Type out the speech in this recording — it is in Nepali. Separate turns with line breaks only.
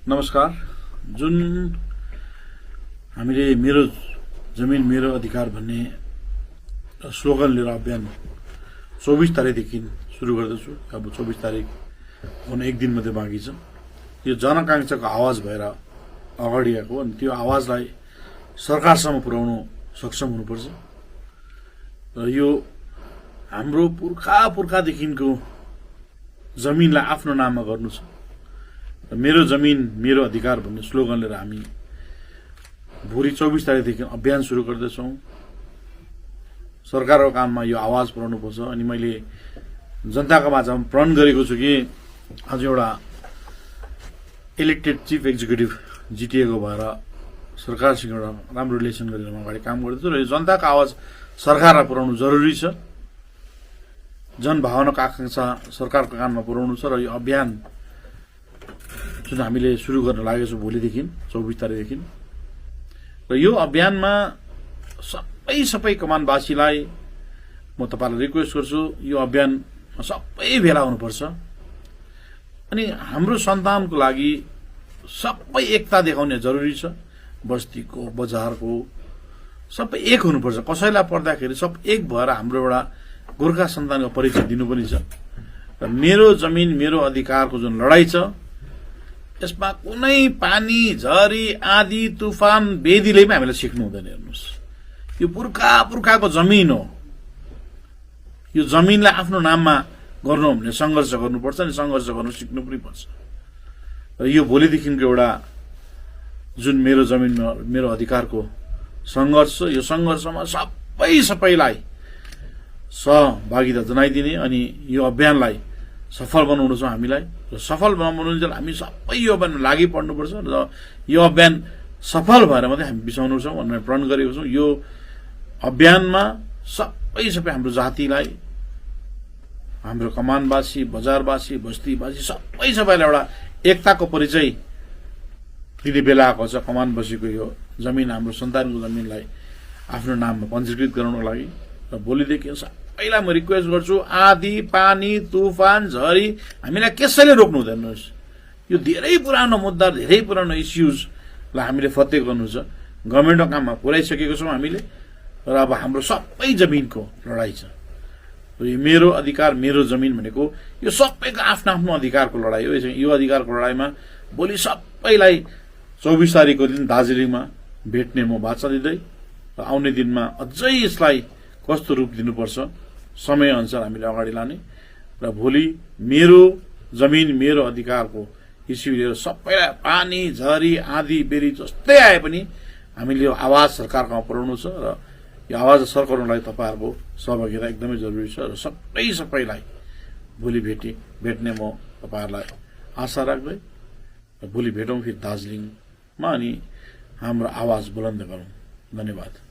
नमस्कार। जुन हामीले मेरो जमिन मेरो अधिकार भन्ने स्लोगन लिएर अभियान 24 तारिखदेखि सुरु गर्दैछु। अब 24 तारिख हुन एक दिन मात्रै बाँकी छ। यो जनआकांक्षाको आवाज भएर अगाडि आएको अनि त्यो आवाजलाई सरकारसम्म पुर्याउनु सक्षम हुनुपर्छ र यो हाम्रो पुर्खादेखिको जमिनलाई आफ्नो नाममा गर्नु छ। मेरो जमिन मेरो अधिकार भन्ने स्लोगन लिएर हामी भोलि 24 तारिखदेखि अभियान सुरु गर्दैछौँ। सरकारको काममा यो आवाज पुर्याउनुपर्छ अनि मैले जनताको माझमा प्रण गरेको छु कि आज एउटा इलेक्टेड चिफ एक्जिक्युटिभ जिटिएको भएर सरकारसँग एउटा राम्रो रिलेसन गरेर म अगाडि काम गर्दैछु र यो जनताको आवाज सरकारलाई पुर्याउनु जरुरी छ। जनभावनाको आकांक्षा सरकारको कानमा पुर्याउनु छ र यो अभियान जुन हामीले सुरु गर्न लागेको छौँ भोलिदेखि 24 तारिखदेखि र यो अभियानमा सबै कमानवासीलाई म तपाईहरुलाई रिक्वेस्ट गर्छु, यो अभियान सबै भेला हुनुपर्छ अनि हाम्रो सन्तानको लागि सबै एकता देखाउने जरुरी छ। बस्तीको बजारको सबै एक हुनुपर्छ। कसैलाई पर्दाखेरि सब एक भएर हाम्रो एउटा गोर्खा सन्तानको परिचय दिनु पनि छ र मेरो जमिन मेरो अधिकारको जुन लडाई छ यसमा कुनै पानी झरी आँधी तुफान बेदीले पनि हामीलाई सिक्नु हुँदैन। हेर्नुस्, यो पुर्खाको जमिन हो। यो जमिनलाई आफ्नो नाममा गर्नु भने संघर्ष गर्नुपर्छ अनि संघर्ष गर्नु सिक्नु पनि पर्छ र यो भोलिदेखिको एउटा जुन मेरो जमिन मेरो अधिकारको संघर्ष, यो संघर्षमा सबैलाई सहभागिता जनाइदिने अनि यो अभियानलाई सफल बनाउनु छ हामीलाई र सफल बनाउनुन्जेल हामी सबै यो अभियानमा लागि पर्नुपर्छ र यो अभियान सफल भएर मात्रै हामी बिसाउनु छौँ भनेर प्रण गरेको छौँ। यो अभियानमा सबै हाम्रो जातिलाई, हाम्रो कमानवासी, बजारवासी, बस्तीवासी सबैलाई एउटा एकताको परिचय दिने बेला आएको छ। कमानवासीको यो जमिन हाम्रो सन्तानको जमिनलाई आफ्नो नाममा पञ्जीकृत गराउनको लागि र भोलिदेखि सबैलाई म रिक्वेस्ट गर्छु, आँधी पानी तुफान झरी हामीलाई कसैले रोक्नु हुँदैन। यो धेरै पुरानो मुद्दा, धेरै पुरानो इस्युजलाई हामीले फत्ते गर्नु छ। गभर्मेन्टको काममा पुर्याइसकेको छौँ हामीले र अब हाम्रो सबै जमिनको लडाई छ। यो मेरो अधिकार मेरो जमिन भनेको यो सबैको आफ्नो आफ्नो अधिकारको लडाई हो। यो अधिकारको लडाईमा भोलि सबैलाई 24 तारिखको दिन दार्जिलिङमा भेट्ने म बाचा दिँदै र आउने दिनमा अझै यसलाई कस्तो रूप दिनुपर्छ समय अनुसार हामीले अगाडि लाने र भोलि मेरो जमिन मेरो अधिकारको इस्यु लिएर सबैलाई पानी झरी आँधी बेरी जस्तै आए पनि हामीले यो आवाज सरकारकोमा पुर्याउनु छ र यो आवाज सरकारलाई तपाईहरुको सहभागिता एकदमै जरुरी छ र सबैलाई भोलि भेट्ने म तपाईहरुलाई आशा राख्दै भोलि भेटौँ फेरि दार्जिलिङमा अनि हाम्रो आवाज बुलन्द गरौँ। धन्यवाद।